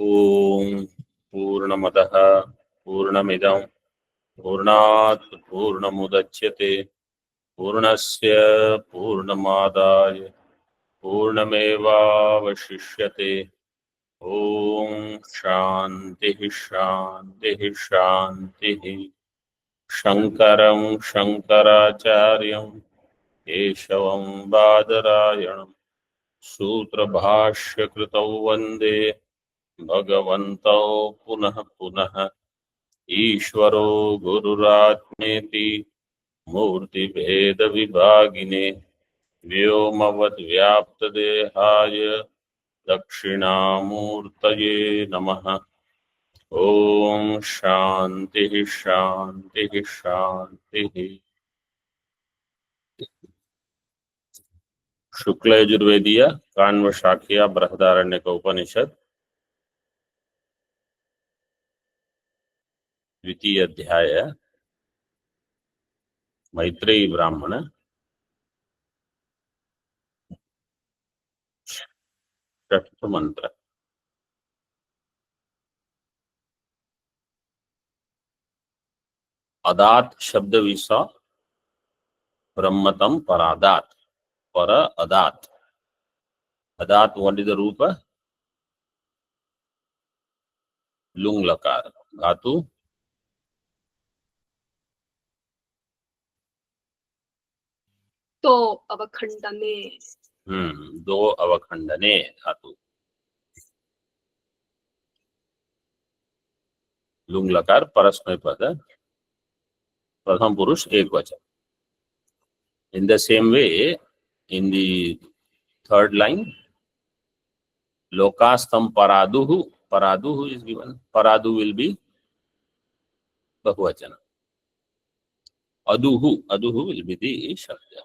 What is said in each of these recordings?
ओम पूर्णमदः पूर्णमिदं पूर्णात् पूर्णमुदच्यते पूर्णस्य पूर्णमादाय पूर्णमेवावशिष्यते। ओम शांतिः शांतिः शांतिः। शंकरं शंकराचार्यं केशवं बादरायणं सूत्रभाष्यकृतौ वन्दे भगवन्तौ पुनः पुनः। ईश्वरो गुरुरात्मेति मूर्तिभेदविभागिने व्योमवद्व्याप्तदेहाय दक्षिणामूर्तये नमः। ओम शांतिः शांतिः शांतिः। शुक्ल यजुर्वेदीय काण्व शाखीय बृहदारण्यक उपनिषद द्वितीय अध्याय मैत्रेयी ब्राह्मण षष्ठ मंत्र। अदात शब्द विसा ब्रह्मतम परादात पर अदात। अदात व्हाट इज द रूप? लुंग लकार धातु तो अवखंडने। दो अवखंडने धातु। लुंग लकार परस्मै पद प्रथम पुरुष एक वचन। In the same way, in the third line, lokastam paraduhu, paraduhu is given. Paradu will be bahuvachana. Aduhu, aduhu will be the shabda.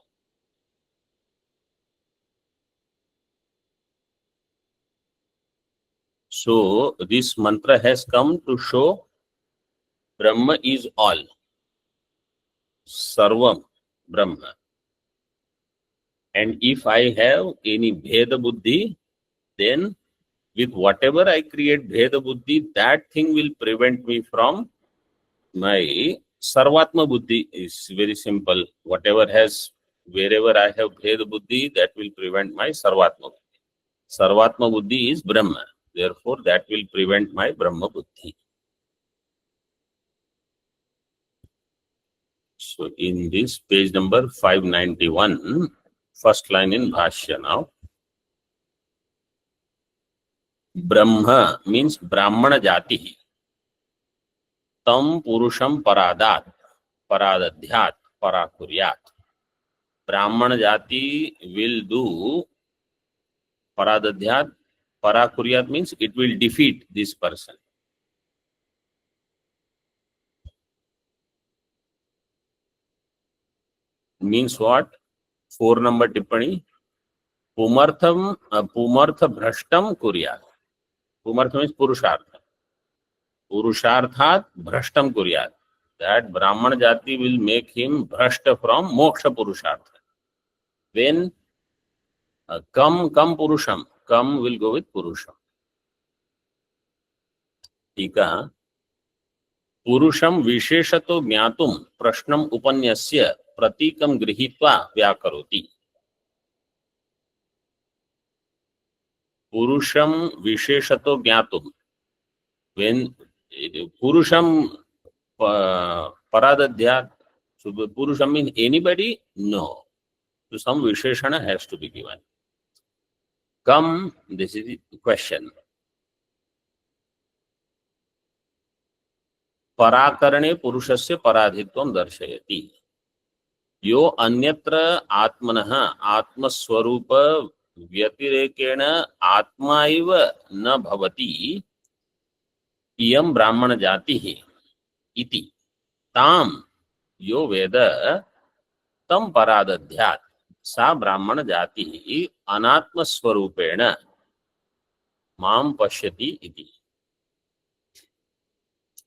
So this mantra has come to show Brahma is all. Sarvam Brahma. And if I have any Bheda Buddhi, then with whatever I create Bheda Buddhi, that thing will prevent me from my Sarvatma Buddhi. Is very simple. Whatever has, wherever I have Bheda Buddhi, that will prevent my Sarvatma Buddhi. Sarvatma Buddhi is Brahma. Therefore, that will prevent my Brahma Buddhi. So in this page number 591, first line in Bhashya now. Brahma means Brahmana Jati. Tam Purusham Paradat, Paradadhyat, Parakuryat. Brahmana Jati will do Paradadhyat. Parakuryat means it will defeat this person. Means what? 4 number tippani. Pumartham, Pumartha Bhrashtam Kuryat. Pumartha means Purushartha. Purusharthat Bhrashtam Kuryat. That Brahmana Jati will make him Bhrashta from Moksha Purushartha. When Kam Purusham, Kam will go with Purusham. Tika Purusham Visheshato Jnatum Prashnam Upanyasya Pratikam Grihitva Vyakaroti. Purusham Visheshato Jnatum. When Purusham Paradadhyat, so Purusham means anybody? No. So some Visheshana has to be given. Come, this is the question. पराकरणे पुरुषस्य पराधित्वं दर्शयति। यो अन्यत्र आत्मनः आत्मस्वरूप व्यतिरेकेण आत्मा इव न भवति इयं ब्राह्मण जातिः इति ताम यो वेद तम परादध्यात् सा ब्राह्मण जातिः अनात्मस्वरूपेण मां पश्यति इति.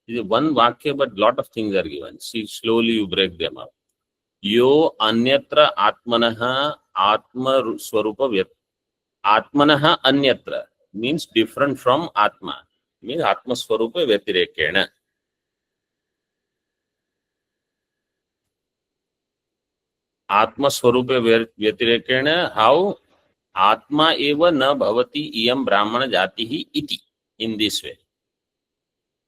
One vakya, but lot of things are given. See, slowly you break them up. Yo anyatra atmanaha atma swarupa vyat. Atmanaha anyatra means different from atma. means Atmaswarupa Vyatirekena. Atmaswarupa Vyatirekena, how Atma eva na bhavati iyam Brahmana jatihi iti. In this way,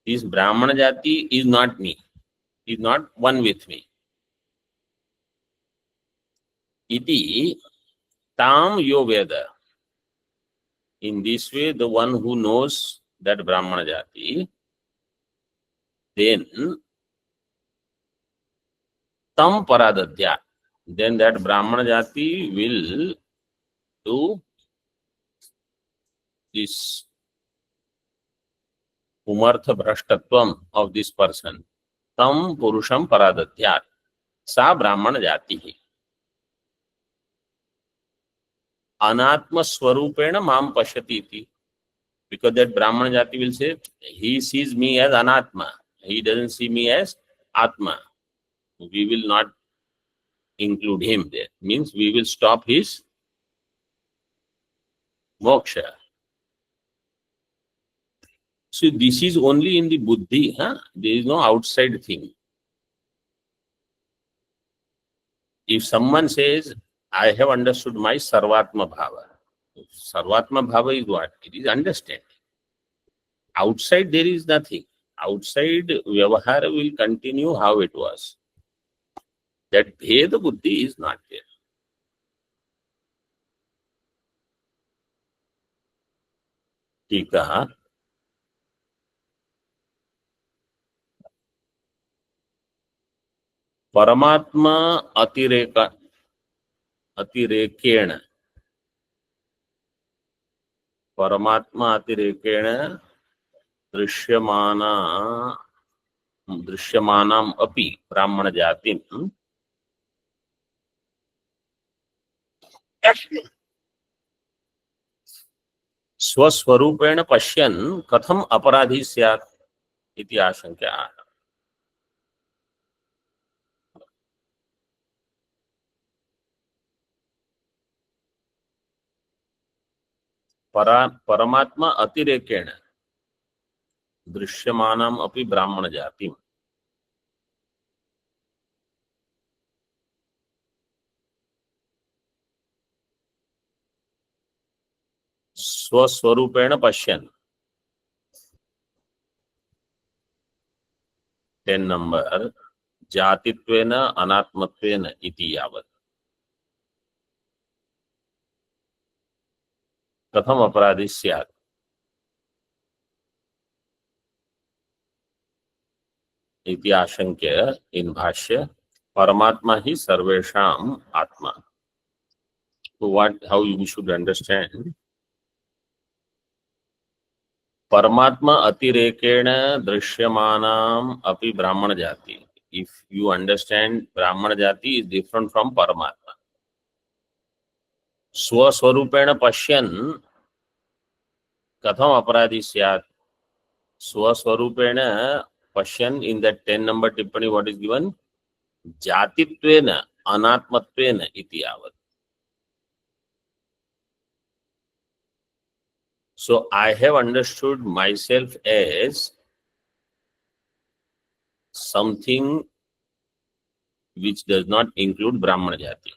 this Brahmana jati is not me, is not one with me. Iti tam yo veda. In this way, the one who knows that Brahmana jati, then tam paradadya, then that Brahmana jati will do this umartha bhrashtatvam of this person. Tam purusham paradadya, sa Brahmana jati. Anatma swarupena mam pashyati iti. Because that Brahmana jati will say, he sees me as anatma. He doesn't see me as atma. We will not include him there. Means we will stop his moksha. So this is only in the buddhi. Huh? There is no outside thing. If someone says, I have understood my sarvatma bhava. Sarvatma bhava is what? It is understanding. Outside there is nothing. Outside vyavahara will continue how it was. That bheda buddhi is not there. Tika. Paramatma atirekena. Paramatma atirekena drisyamanam api brahmana jatim स्वस्वरूपेण पश्यन् कथम अपराधी स्यात् इति आशंका. परमात्मा अतिरेकेण दृश्यमानम अपि ब्राह्मण जाति. स्वस्वरूपेण पश्यन्. 10 नंबर जातित्वेन अनात्मत्वेन इति यावत् कथम अपराधी स्यात् इति आशंक्य इन भाष्य परमात्मा ही सर्वेषाम आत्मा. So what, how you should understand? Paramatma atirekena drishyamanam api brahmana jati. If you understand brahmana jati is different from Paramatma. Swaswarupena pashyan katham aparadhi syat. Swaswarupena pashyan, in that 10 number tippani what is given? Jatitvena anatmatvena iti yavat. So I have understood myself as something which does not include Brahmana jati.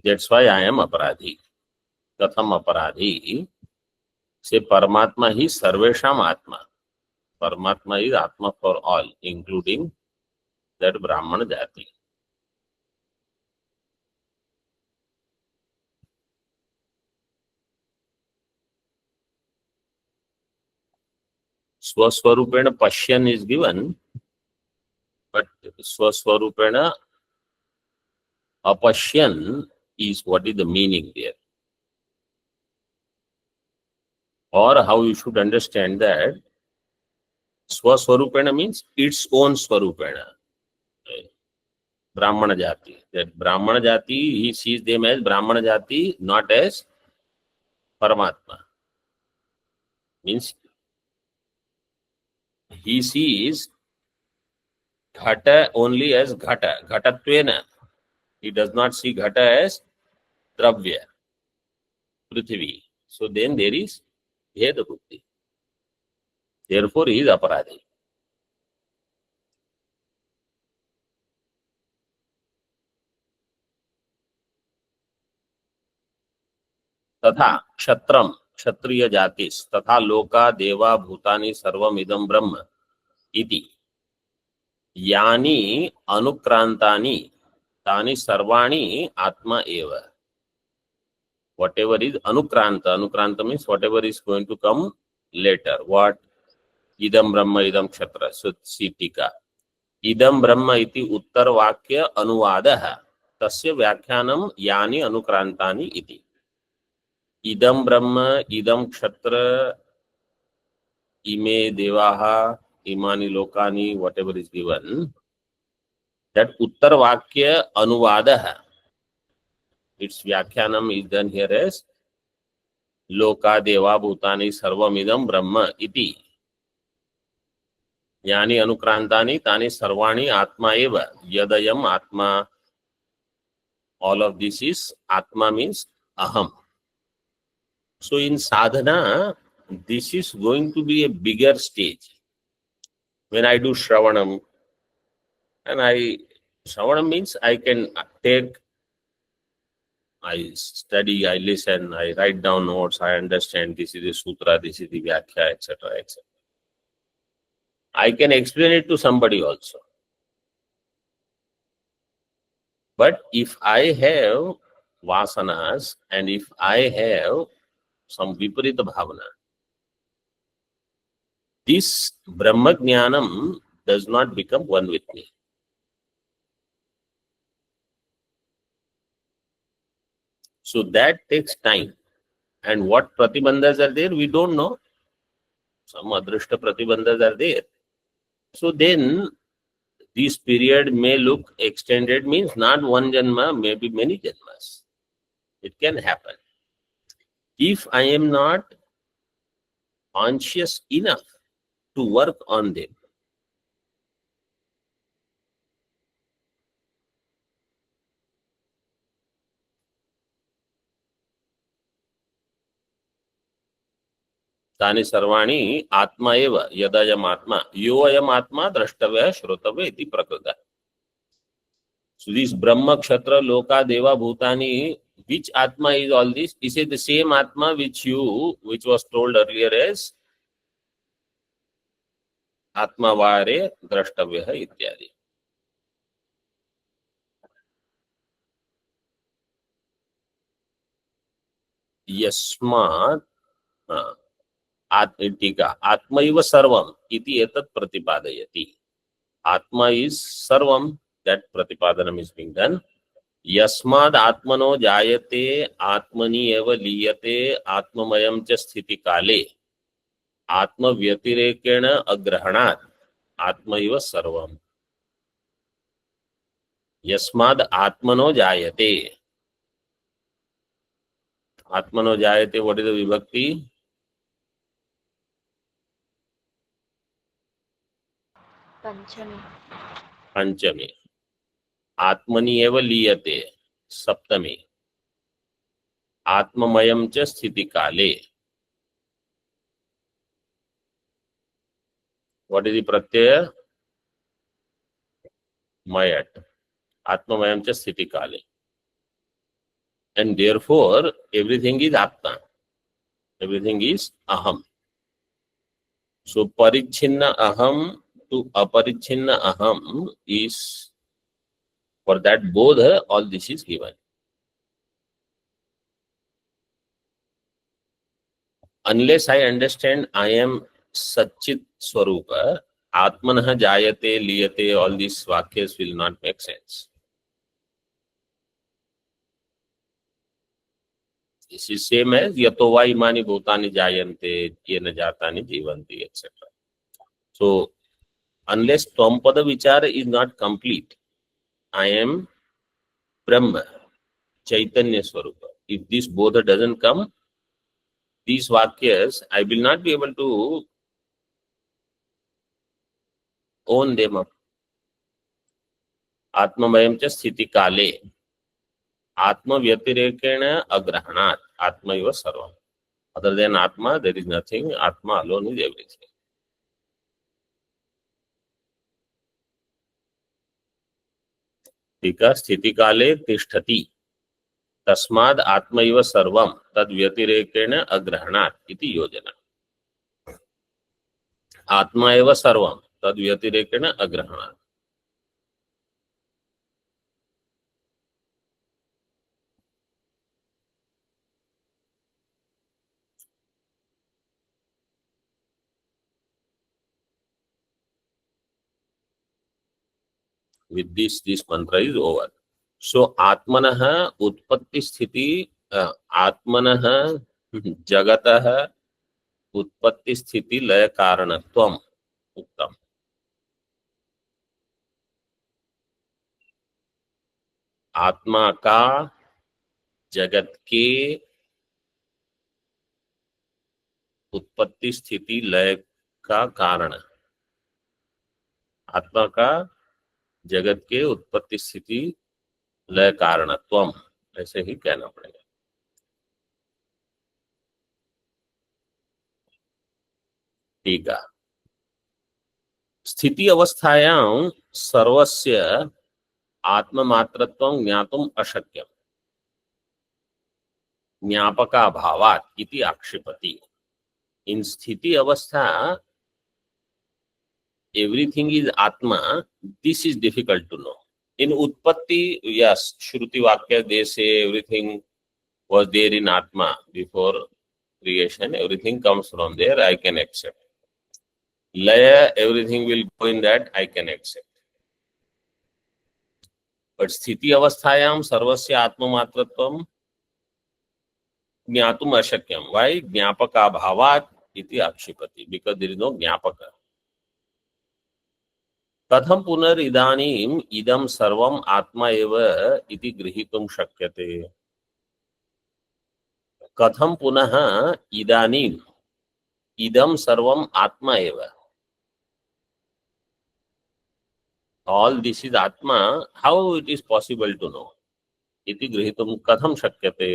That's why I am aparadhi. Katham aparadhi? Say Paramatma hi sarvesham atma. Paramatma is atma for all, including that Brahmana jati. Swaswarupena pashyan is given, but Swaswarupena apashyan is what is the meaning there. Or how you should understand that Swaswarupena means its own Swarupena. Brahmana jati. That Brahmana jati, he sees them as Brahmana jati, not as Paramatma. Means he sees Ghata only as Ghata, Ghatatvena. He does not see Ghata as Dravya. Prithvi. So then there is Bheda Buddhi. Therefore he is aparadhi. तथा क्षत्रम क्षत्रिय जातिस तथा लोका देवा भूतानि सर्वमिदं ब्रह्म इति यानि अनुक्रांतानि तानि सर्वाणि आत्मा एव. Whatever is anukranta, anukranta means whatever is going to come later. What? Idam brahma idam kshatra. So see tika. Idam brahma iti uttar vakya anuvadah. Tasya vyakyanam yani anukrantani iti. Idam brahma idam kshatra ime devaha imani lokani, whatever is given, that uttar vakya anuvadah, its vyakyanam is done here as loka deva bhutani sarvamidam brahma iti yani anukrantani tani sarvani atma eva yadayam atma. All of this is atma means aham. So in sadhana, this is going to be a bigger stage. When I do Shravanam, and Shravanam means I can take, I study, I listen, I write down notes, I understand this is the sutra, this is the Vyakhya, etc., etc. I can explain it to somebody also. But if I have vasanas and if I have some viparita bhavana, this Brahma Jnanam does not become one with me. So that takes time. And what pratibandhas are there, we don't know. Some adrishta pratibandhas are there. So then this period may look extended, means not one janma, maybe many janmas. It can happen. If I am not conscious enough to work on them, तानि सर्वाणि आत्मा एव यदयम आत्मा यो अयम आत्मा द्रष्टव्य श्रोतव्य इति प्रकृतः. So this Brahma, Kshatra, Loka, Deva, Bhutani, which Atma is all this? Is it the same Atma which was told earlier as Atma Vare Drashtavya ityadi. Yasmat टीका आत्मैव सर्वम इति एतत् प्रतिपादयति. Atma is sarvam, that pratipadanam is being done. Yasmad atmano jayate atmani eva liyate atmamayam cha sthiti kale atma vyatirekena agrahanat atma eva sarvam. Yasmad atmano jayate. Atmano jayate, what is the vibhakti? पंचमी. पंचमी. आत्मनि एव लीयते सप्तमी. आत्ममयम च स्थिति काले. What is the pratyaya? Mayat. Atmamayam cha sthiti kale. And therefore everything is Atma. Everything is aham. So parichinna aham to aparichinna aham is, for that bodha, all this is given. Unless I understand I am Satchit Swarupa, Atmanah Jayate, Liyate, all these vakyas will not make sense. This is same as Yatova imani bhutani jayante, yena jatani jivanti, etc. So, unless Tvapada Vichara is not complete, I am Brahma, Chaitanya Swarupa. If this bodha doesn't come, these vakyas, I will not be able to own them up. Atmamayam cha sthiti kale. Atma vyatirekena agrahanat. Atmaiva Sarvam. Other than Atma, there is nothing. Atma alone is everything. टीका स्थिति काले तिष्ठति तस्माद् आत्मैव सर्वं तद् व्यतिरेकेण अग्रहणात् इति योजना. आत्मा एव सर्वं तद् व्यतिरेकेण अग्रहणात्. With this mantra is over. So Atmanah उत्पत्ति स्थिति आत्मनः जगतः उत्पत्ति स्थिति लय कारणत्वम् उक्तम्. आत्मा का जगत के उत्पत्ति स्थिति लय का कारण. आत्मा का जगत के उत्पत्ति स्थिति लय कारणत्वम, ऐसे ही कहना पड़ेगा. ठीक है. स्थिति अवस्थायां सर्वस्य आत्ममात्रत्वं ज्ञातुम् अशक्यम् ज्ञापकाभावात् इति आक्षेपति. इन स्थिति अवस्था everything is Atma. This is difficult to know. In Utpatti, yes, Shruti Vakya, they say everything was there in Atma before creation. Everything comes from there, I can accept. Laya, everything will go in that, I can accept. But Sthiti Avasthayam Sarvasya Atma Matratvam Jnatum Ashakyam. Why? Jnapaka Bhavat iti Akshipati. Because there is no Jnapaka. कथम पुनरिदानीम इदम सर्वम आत्मा एव इति गृहीतुं शक्यते. कथम पुनः इदानीम इदम सर्वम आत्मा एव. All this is Atma. How it is possible to know? इति गृहीतुं कथम शक्यते.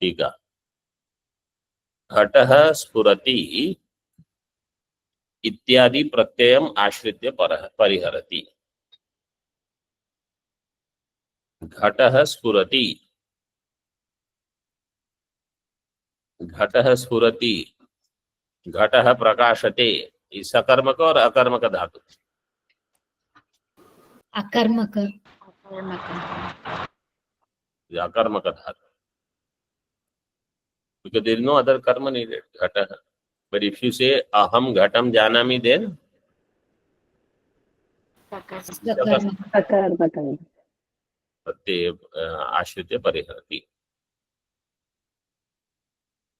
ठीक है. घटः स्फुरति इत्यादि प्रत्ययम् आश्रित्य परिहरति. घटः स्फुरति, घटः स्फुरति, घटः प्रकाशते. इस सकर्मक और अकर्मक धातु. अकर्मक. अकर्मक धातु. Because there is no other karma needed. Ghata. But if you say aham ghatam janami, then आश्रित्य परिहरति.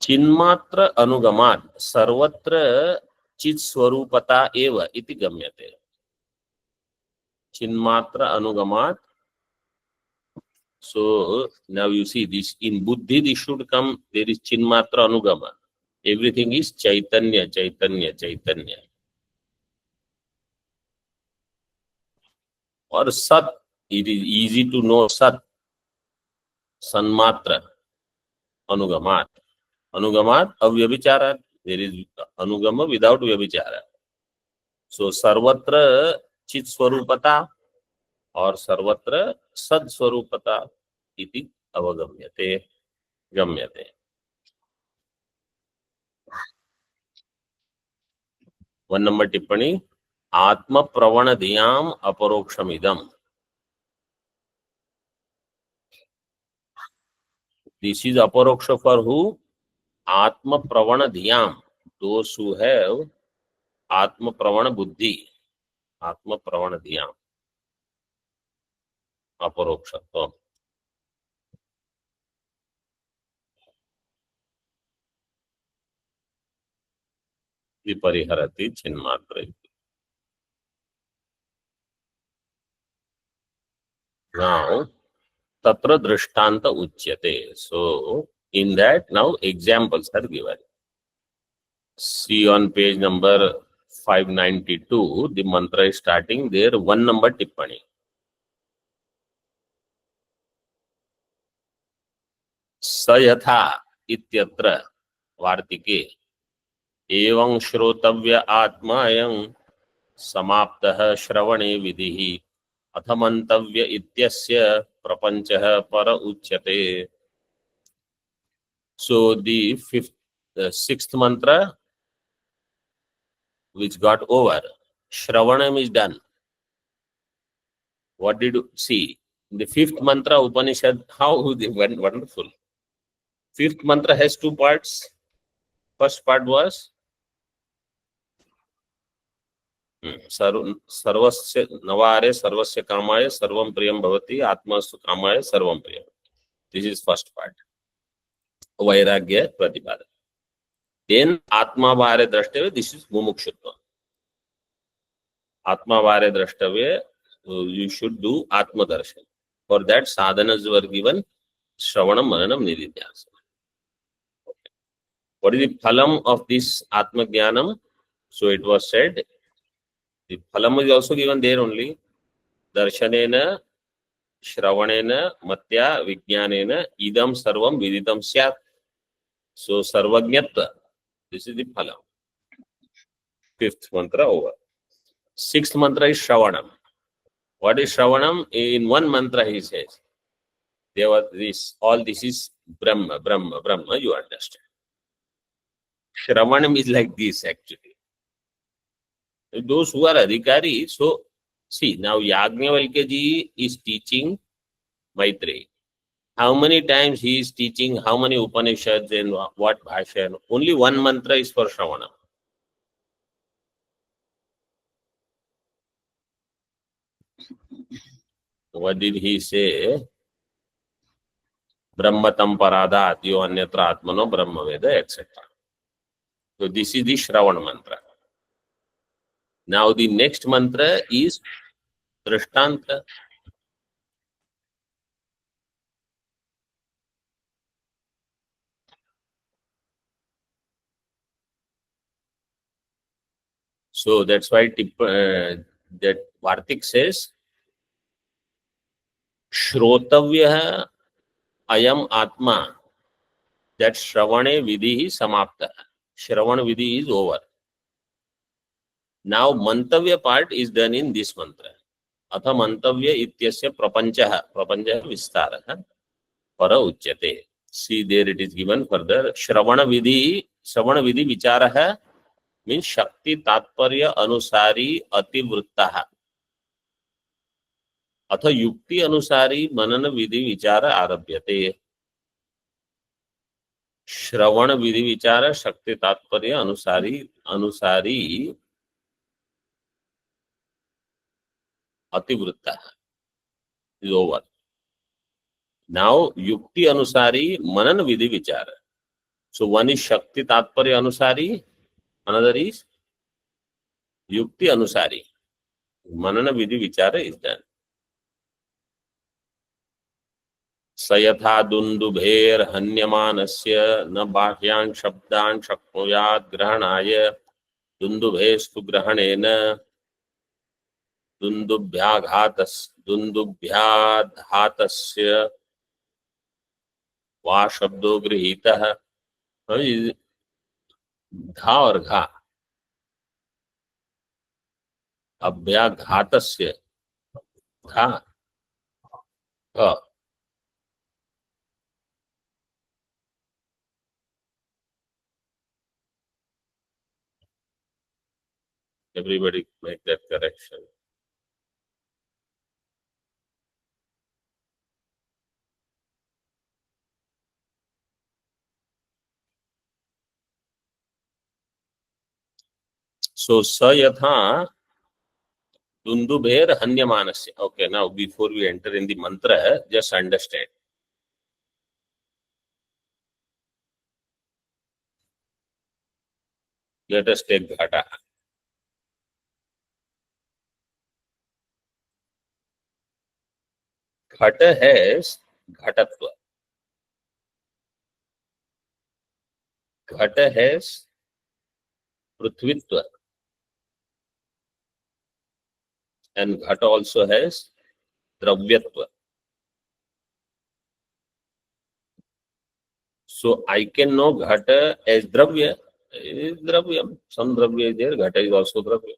चिन्मात्र अनुगमात् सर्वत्र चित् स्वरूपता एव इति गम्यते. चिन्मात्र अनुगमात्. So now you see this in Buddhi, this should come. There is Chinmatra Anugama. Everything is Chaitanya, Chaitanya, Chaitanya. Or Sat, it is easy to know Sat. Sanmatra Anugamat. Anugamat Avyabhicharat. There is Anugama without Vyabhichara. So Sarvatra Chit Swarupata और सर्वत्र सद स्वरूपता इति अवगम्यते गम्यते. One number टिप्पणी. आत्म प्रवण धियाम अपरोक्षमिदम. This is अपरोक्ष फॉर हु? आत्म प्रवण धियाम. दोस हु हैव आत्म प्रवण बुद्धि. आत्म प्रवण धियाम अपरोक्षत्वम्. विपरिहरति चिन्मात्र. Now tatra drishtanta uchyate. So in that now examples are given. See on page number 592, the mantra is starting there, 1 number tippani. स यथा इत्यत्र वार्तिके एवं श्रोतव्य आत्मायं समाप्तः श्रवणे विधिः अथ मंतव्य इत्यस्य प्रपंचः पर उच्यते. So the sixth mantra which got over, Shravanam is done. What did you see? The fifth mantra Upanishad, how they went wonderful. Fifth mantra has two parts. First part was सर्वस्य नवारे सर्वस्य कामाय सर्वं प्रियं भवति आत्मस्तु कामाय सर्वं प्रियं. This is first part. Vairagya Pratipada. Then Atma Vare Drashtavya, this is Mumukshutva. Atma Vare Drashtavya, you should do Atma Darshan. For that, sadhanas were given Shravanam, Mananam, Nididhyasana. What is the phalam of this Atma Jnanam? So it was said, the phalam is also given there only. Darshanena, Shravanena, Matya, Vijnanena, Idam Sarvam Viditam Syat. So Sarvajnatva. This is the phalam. Fifth mantra over. Sixth mantra is Shravanam. What is Shravanam? In one mantra he says, there was this, all this is Brahma, Brahma, Brahma, you understand. Shravanam is like this actually. Those who are adhikari, so see, now Yajnavalkya ji is teaching Maitreyi. How many times he is teaching, how many Upanishads and what bhasha? Only one mantra is for Shravanam. What did he say? Brahmatam paradat, yo anyatra atmano brahma veda, etc. So this is the Shravan mantra. Now the next mantra is Drishtanta. So that's why that Vartik says, Shrotavya ayam atma, that Shravane vidhi samapta. Shravana vidhi is over. Now Mantavya part is done in this mantra. Atha Mantavya ityasya prapanchaha, prapanchaha vistaraha, para uchyate. See, there it is given further. Shravana vidhi vicharaha means Shakti Tatparya Anusari Ativruttaha. अथ युक्ति अनुसारी मनन विधि विचार आरभ्यते. श्रवण विधि विचार शक्ति तात्पर्य अनुसारी अतिवृत्ता is over. Now युक्ति अनुसारी मनन विधि विचार. So one is शक्ति तात्पर्य अनुसारी, another is युक्ति अनुसारी. मनन विधि विचार is done. स यथा दुन्दुभेर हन्यमानस्य न बाह्यान् शब्दान् शक्नुयात् ग्रहणाय दुन्दुभेस्तु ग्रहणेन दुन्दुभ्याघातस्य वा शब्दो गृहीतः. धा और घा, अभ्याघातस्य घा everybody make that correction. So sa yatha Dundubher Hanyamanasya. Okay, now before we enter in the mantra, just understand. Let us take Ghata. Ghata has Ghatatva. Ghata has Prithvitva. and Ghat also has Dravyatva. So I can know Ghata as Dravya. It is Dravyam. Some Dravya is there, Ghata is also Dravya.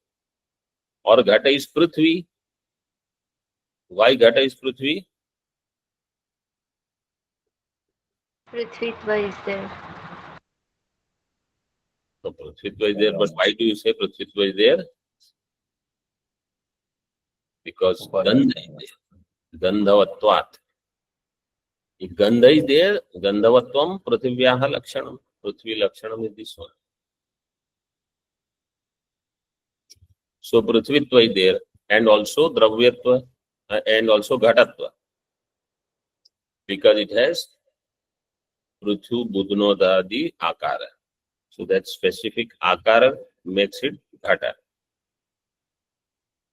Or Ghata is Prithvi. Why Ghata is Prithvi? Prithvitva is there. So Prithvitva is there, but why do you say Prithvitva is there? Because Gandha is there. Gandhavatvat. If Gandha is there, Gandhavatvam Prithivyaha Lakshanam. Prithvi Lakshanam is this one. So Prithvitva is there, and also Dravyatva, and also Ghatatva. Because it has Prithvu Budnodadi Akara. So that specific Akara makes it Ghata.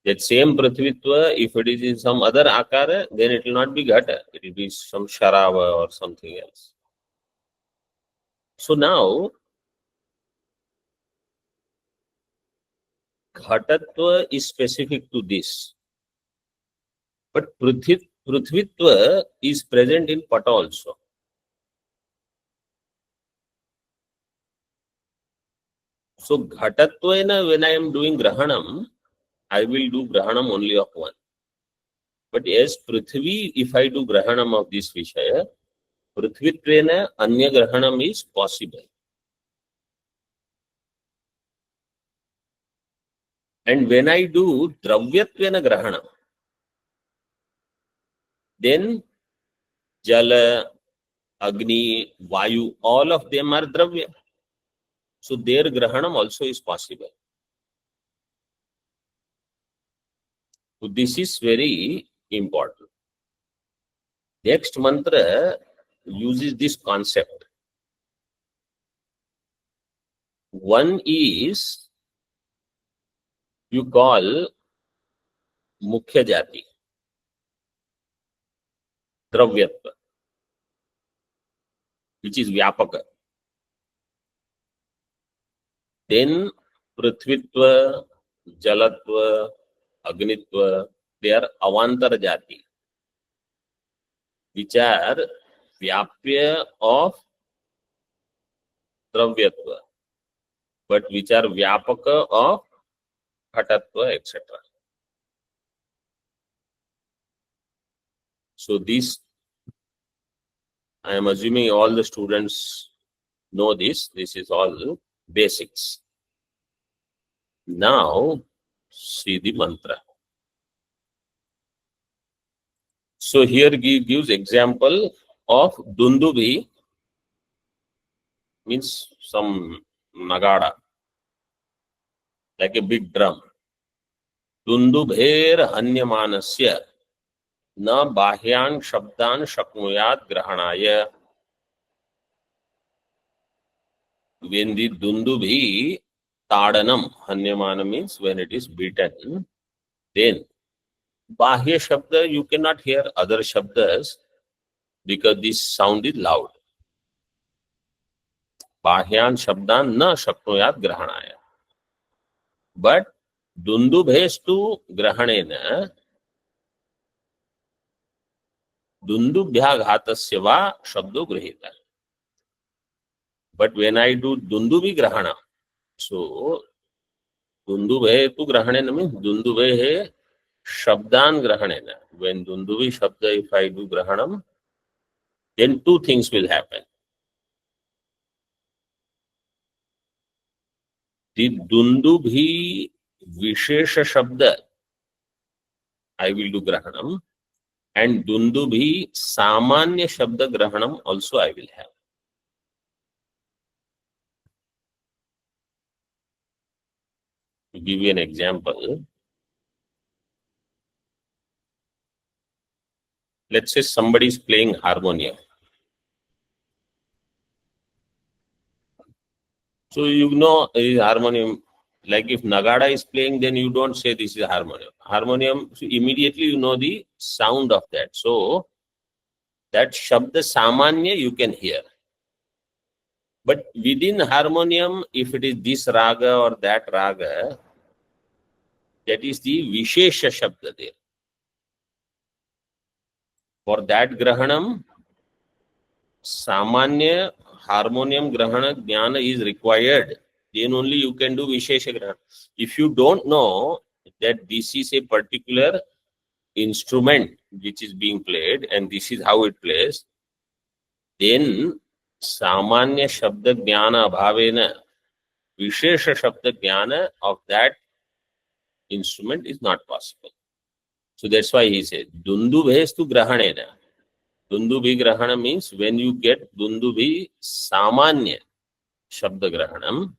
That same Prithvitva, if it is in some other Akara, then it will not be Ghata. It will be some Sharava or something else. So now, Ghatatva is specific to this. But Prithvitva is present in Pata also. So Ghatatvena, when I am doing Grahanam, I will do Grahanam only of one. But as Prithvi, if I do Grahanam of this Vishaya, Prithvitvena Anya Grahanam is possible. And when I do Dravyatvena Grahanam, then Jala, Agni, Vayu, all of them are Dravya. So their Grahanam also is possible. So this is very important. Next mantra uses this concept. One is you call Mukhya Jati, Dravyatva, which is Vyapaka. Then Prithvitva, Jalatva, Agnitva, they are Avantar Jati, which are Vyapya of Dravyatva, but which are Vyapaka of Ghatatva, etc. So this, I am assuming all the students know this. This is all basics. Now, see the mantra. So here he gives example of Dundubhi, means some Nagada, like a big drum. Dundubher Hanyamanasya na bahyan shabdan shaknuyat grahanaya. When the Dundubhi Tadanam, Hanyamana means when it is beaten, then Bahya Shabda, you cannot hear other Shabdas because this sound is loud. Bahyan Shabdan na Shaknuyat Grahanaya. But Dundubhestu Grahanena Dundubhya Ghatasya va Shabdo Grahita. But when I do Dundubi Grahana, so Dundubhe tu Grahanena means Dundubhe Shabdan Grahanena. When Dundubi Shabda, if I do Grahanam, then two things will happen. The Dundubhi Vishesha Shabda, I will do Grahanam, and Dundubhi Samanya Shabda Grahanam also I will have. To give you an example, let's say somebody is playing harmonium. So you know harmonium, like if Nagada is playing, then you don't say this is harmonium. Harmonium, so immediately you know the sound of that. So that Shabda Samanya you can hear. But within harmonium, if it is this raga or that raga, That is the Vishesha Shabda there. For that Grahanam, Samanya harmonium Grahana Jnana is required. Then only you can do Vishesha Grahana. If you don't know that this is a particular instrument which is being played and this is how it plays, then Samanya Shabda Jnana Bhavena Vishesha Shabda Jnana of that instrument is not possible. So that's why he said, Dundubhestu Grahanena. Dundubhi Grahana means when you get Dundubhi Samanya Shabda Grahanam,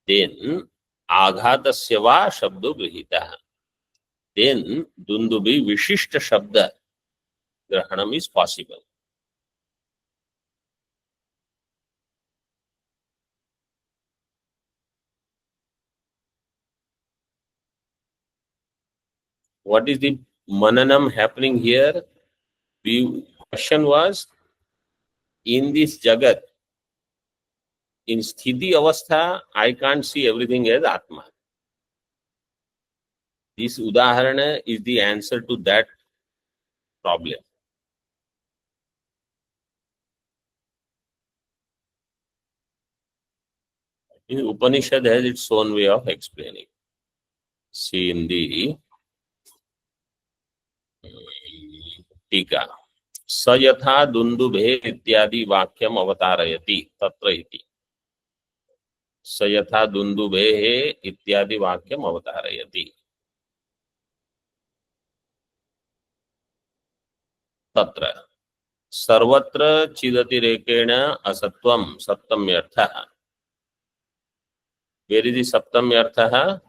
then Aghatasya va Shabdo Grihita. Then Dundubhi Vishishta Shabda Grahanam is possible. What is the mananam happening here? The question was, in this Jagat, in Sthiti Avastha, I can't see everything as Atma. This Udaharana is the answer to that problem. Upanishad has its own way of explaining. See in the टीका स यथा दुंदुभे इत्यादि वाक्यम अवतारयति तत्र इति स यथा दुंदुभे इत्यादि वाक्यम अवतारयति तत्र सर्वत्र चिदतिरेकेण असत्वं सप्तम्यर्थः. वेर इज द सप्तम्यर्थः?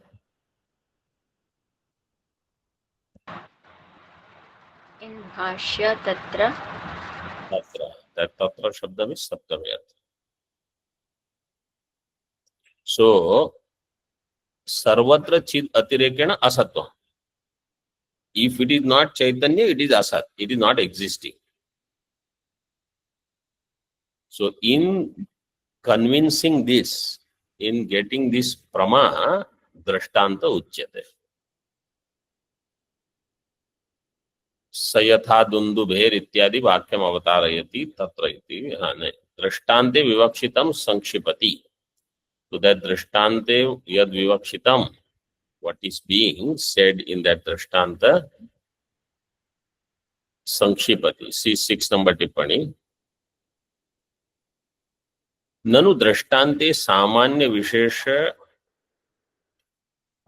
In Bhashya Tatra. Tatra Shabda is Saptamyartha. So, Sarvatra Chid Atirekena Asatvam. If it is not Chaitanya, it is Asat. It is not existing. So, in convincing this, in getting this Prama, Drashtanta Uchyate. सयथा दुंदुभेर इत्यादि वाक्यम अवतारयति तत्र इति दृष्टान्ते विवक्षितम संक्षिपति. तो that दृष्टान्ते यद विवक्षितम, what is being said in that दृष्टान्त, संक्षिपति. See 6 number टिप्पणी. ननु दृष्टान्ते सामान्य विशेष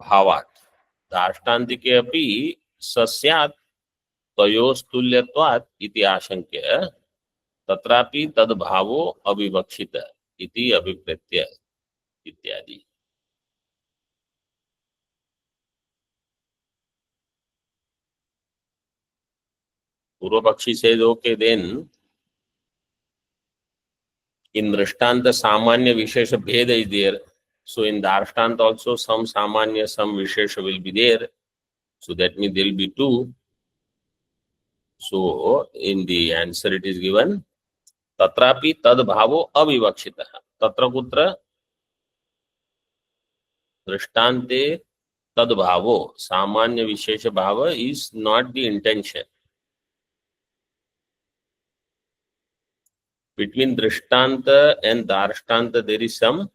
भावात् दार्ष्टान्तिके अपि सस्यात् तयोस्तुल्यत्वात् इति आशंक्य तत्रापि तद्भावो अविवक्षित इति अभिप्रेत्य इत्यादि. पूर्व पक्षी से okay, then in दृष्टांत सामान्य विशेष भेद is there, so in दार्ष्टान्त also some सामान्य some wishes will be there, so that means there will be 2. So in the answer it is given tatrapi tad bhavo avivaksitah. Tatra kutra drishtante tad bhavo samanya vishesha bhava is not the intention. Between drishtanta and darshtanta there is some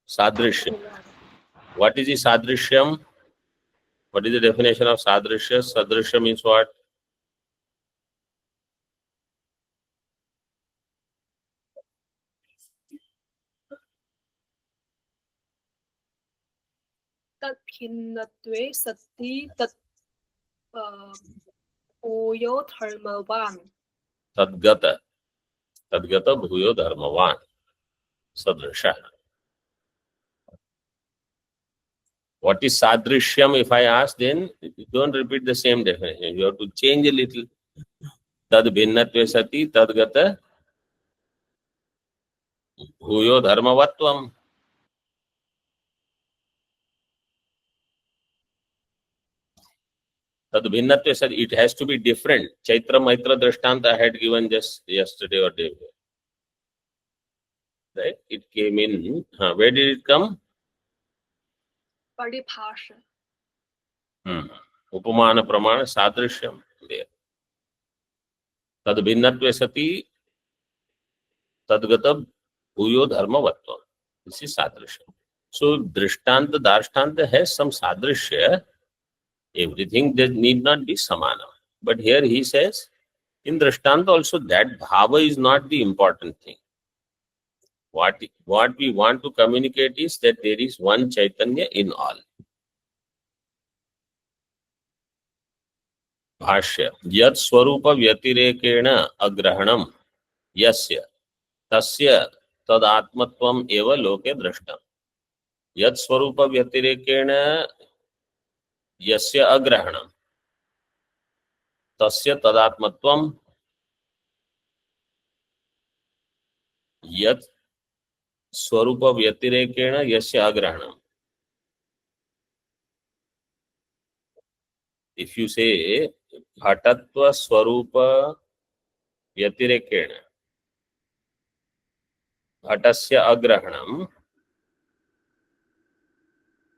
sadrishyam. What is the sadrishyam? What is the definition of sadrishya? Sadrishya means what? tat bhinnatve sati tat bhuyo dharmavan. Tadgata bhuyo dharmavan sadrisha. What is sadrishyam? If I ask, then don't repeat the same definition. You have to change a little. Tad bhinnatve sati tadgata bhuyo dharmavatvam. Tad bhinnatve sati, it has to be different. Chaitra Maitra Drishtanta I had given just yesterday or day before. Right? It came in. Where did it come? परिभाषा उपमान प्रमाण सादृश्यम there. तद भिन्नत्वे सति तद्गत भूयो धर्मवत्व. This is सादृश्य. So दृष्टांत दार्ष्टान्त has some sadrishya. Everything that need not be samana. But here he says, in drishtanta also that bhava is not the important thing. What we want to communicate is that there is one Chaitanya in all. भाष्य यत् स्वरूप व्यतिरेकेण अग्रहणम यस्य तस्य तदात्मत्वम एव लोके दृष्टम. यत् स्वरूप व्यतिरेकेण यस्य अग्रहणम तस्य तदात्मत्वम. यत् स्वरूप व्यतिरेकेण यस्य अग्रहणम. If you say घटत्व स्वरूप व्यतिरेकेण घटस्य अग्रहणम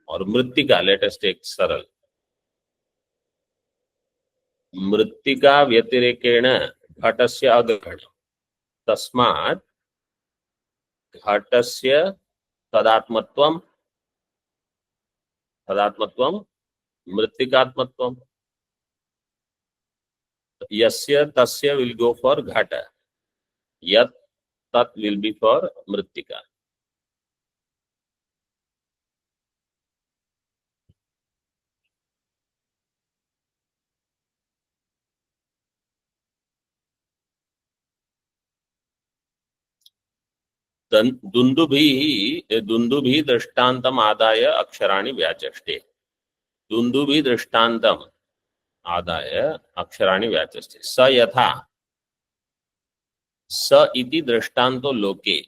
और मृत्तिका, लेट अस टेक सरल, मृत्तिका व्यतिरेकेण घटस्य अग्रहणम तस्मात् घटस्य तदात्मत्वम तदात्मत्वम मृत्तिकात्मत्वम. यस्य तस्य will go for घट, यत् tat will be for mrittika. दुन्दुभि दृष्टान्तम आदाय अक्षराणि व्याचष्टे. दुन्दुभि दृष्टान्तम आदाय अक्षराणि व्याचष्टे. स यथा स इति दृष्टान्तो लोके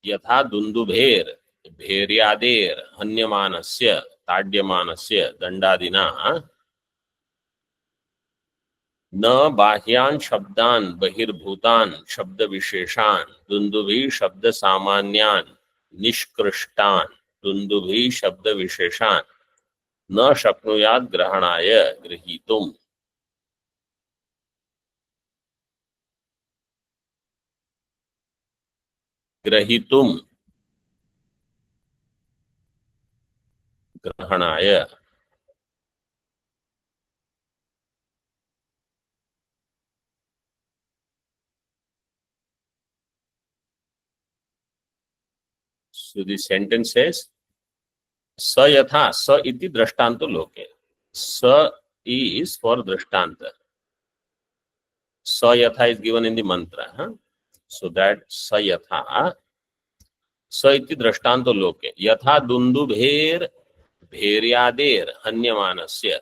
यथा दुन्दुभेर भेर्यादेर हन्यमानस्य ताड्यमानस्य दंडादिना न बाह्यान शब्दान बहिर्भूतान शब्द विशेषान दुन्दुभि शब्द सामान्यान निष्कृष्टान दुन्दुभि शब्द विशेषान न शक्नुयात् ग्रहणाय गृहीतुम. ग्रहीतुम ग्रहणाय. So the sentence says स यथा स इति दृष्टान्तो लोके. स is for दृष्टान्त. स यथा is given in the mantra. So that स यथा स इति दृष्टान्तो लोके यथा दुन्दुभेर भेर्यादेर हन्यमानस्य.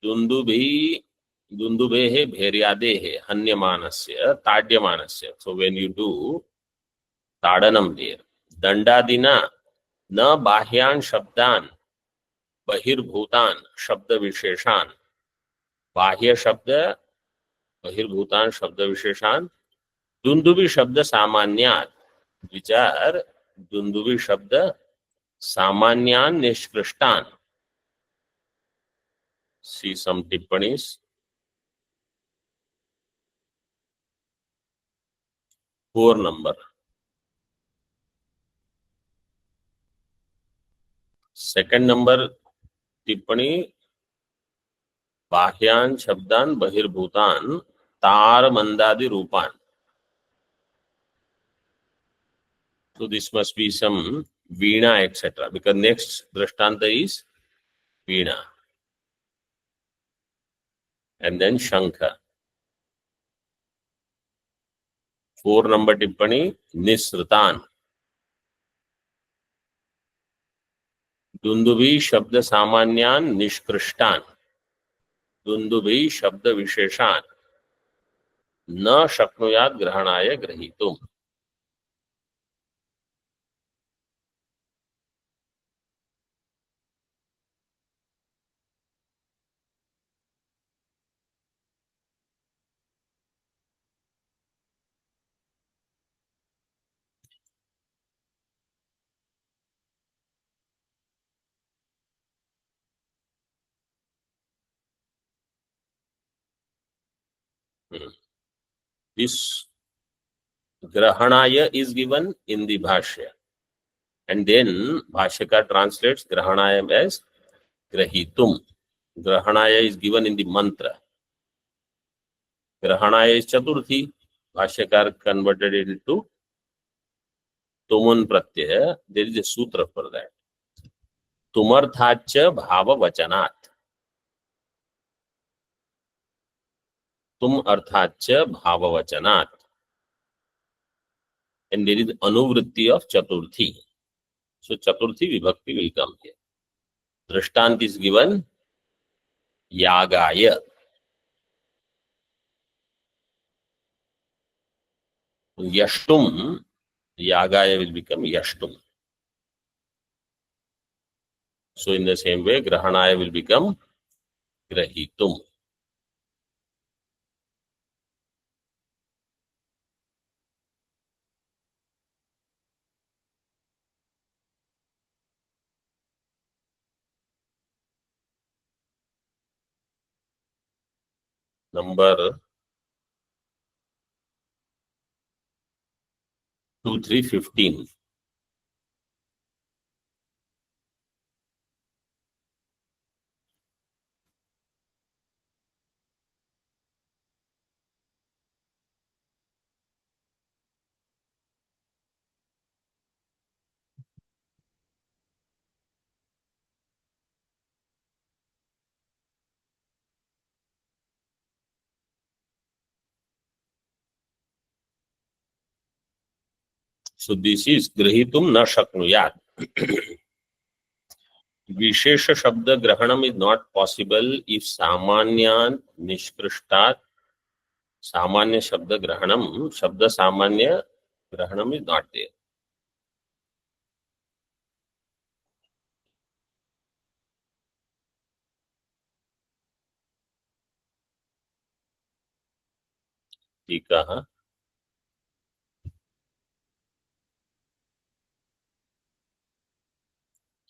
दुन्दुभि दुन्दुभेः भेर्यादेः हन्यमानस्य ताड्यमानस्य. So when you do ताडनम there, दंडादिना न बाह्यान शब्दान बहिर्भूतान शब्द विशेषान. बाह्य शब्द बहिर्भूतान शब्द विशेषान दुन्दुभि शब्द सामान्यात्. विचार दुन्दुभि शब्द सामान्यान निष्कृष्टान. See some टिप्पणीज. 4 number. Second number टिप्पणी बाह्यान शब्दान बहिर्भूतान तार मंदादि रूपान. So this must be some veena etc. because next drishtanta is veena and then shankha. 4 number टिप्पणी निसृतान. दुन्दुभि शब्द सामान्यान निष्कृष्टान दुन्दुभि शब्द विशेषान न शक्नुयात् ग्रहणाय गृहीतुम. This Grahanaya is given in the Bhashya. And then Bhashyakar translates Grahanaya as Grahitum. Grahanaya is given in the mantra. Grahanaya is Chaturthi. Bhashyakar converted it into Tumun Pratyaya. There is a sutra for that. Tumarthacha bhava vachanat. Tum arthacha bhava vachanat. And there is anuvritti of Chaturthi. So Chaturthi vibhakti will come here. Drishtant is given Yagaya. Yashtum, Yagaya will become Yashtum. So in the same way, Grahanaya will become Grahitum. Number 2315. So this is Grahitum na Shaknuyat. Vishesha Shabda Grahanam is not possible if Samanyan Nishkrishtat Samanya Shabda Grahanam, Shabda Samanya Grahanam is not there. Tika.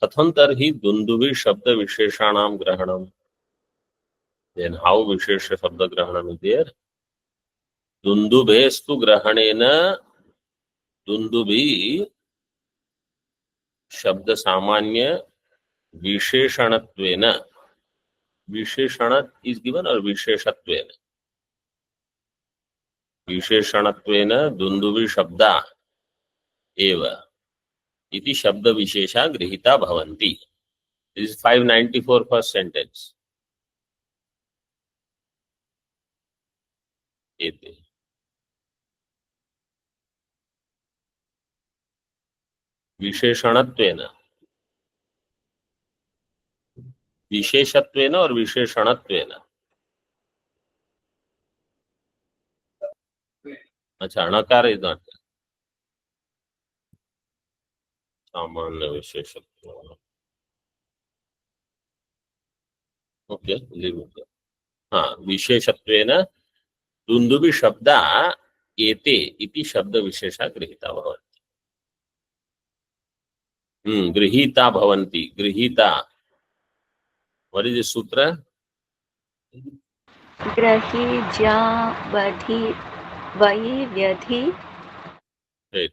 कथं तर्हि दुन्दुभि शब्द विशेषाणाम ग्रहणम. Then how विशेष शब्द ग्रहणम is there? दुन्दुभेस्तु ग्रहणेन दुन्दुभि शब्द सामान्य विशेषणत्वेन. विशेषण is given or विशेषत्वेन. विशेषणत्वेन दुन्दुभि शब्दा एव इति शब्द विशेषा गृहीता भवन्ति. This is 594 first sentence. एते विशेषणत्वेन, विशेषत्वेन और विशेषणत्वेन. अच्छा, अणकार इज नॉट सामान्य विशेषत्व. Okay, leave it. हाँ, विशेषत्वेन दुन्दुभि शब्दा एते इति शब्द विशेषा गृहीता भवन्ति. गृहीता भवन्ति. गृहीता. What is the sutra? ग्रहीज्या वधि वै व्यधि. Right.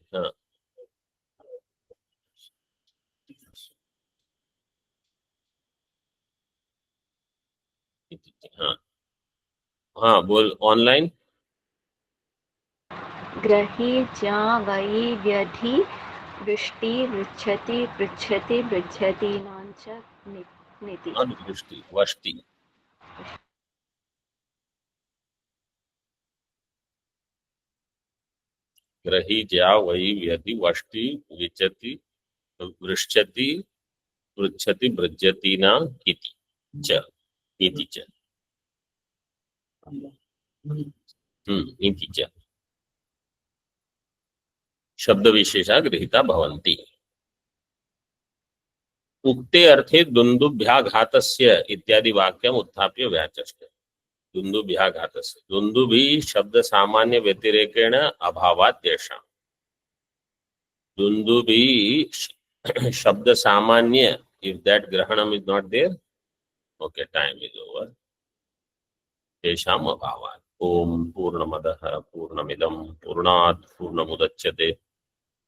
हाँ हाँ, बोल ऑनलाइन. ग्रहीज्या वै व्यधि वृष्टि पृच्छति पृच्छति पृच्छतीनां च निति. अनुवृष्टि, वष्टि. ग्रहीज्या वै व्यधि वष्टि विचति वृश्चति पृच्छति भृज्यतीनां इति च. इति च. इति च शब्द विशेषा गृहीता भवन्ति. उक्ते अर्थे दुन्दुभ्याघातस्य इत्यादि वाक्यम उत्थाप्य व्याचष्टे. दुन्दुभ्याघातस्य. दुन्दुभि शब्द सामान्य व्यतिरेकेण अभावात् तेषां. दुन्दुभि शब्द सामान्य, if that grahanam is not there, okay, time is over. तेषां अभावात्. ओम पूर्णमदः पूर्णमिदं पूर्णात् पूर्णमुदच्यते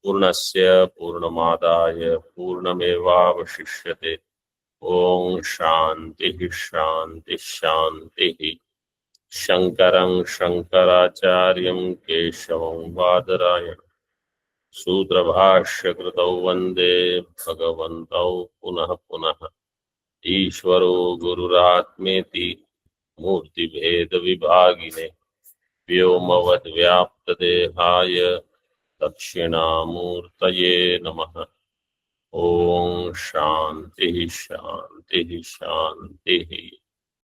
पूर्णस्य पूर्णमादाय पूर्णमेवावशिष्यते। ओम शांति शांति शांति। शंकरं शंकराचार्यं केशवं बादरायणं सूत्रभाष्यकृतौ वन्दे भगवन्तौ पुनः पुनः। ईश्वरो गुरुरात्मेति मूर्तिभेदविभागिने व्योमवद्व्याप्तदेहाय दक्षिणामूर्तये नमः। ओम शांति शांति शांति।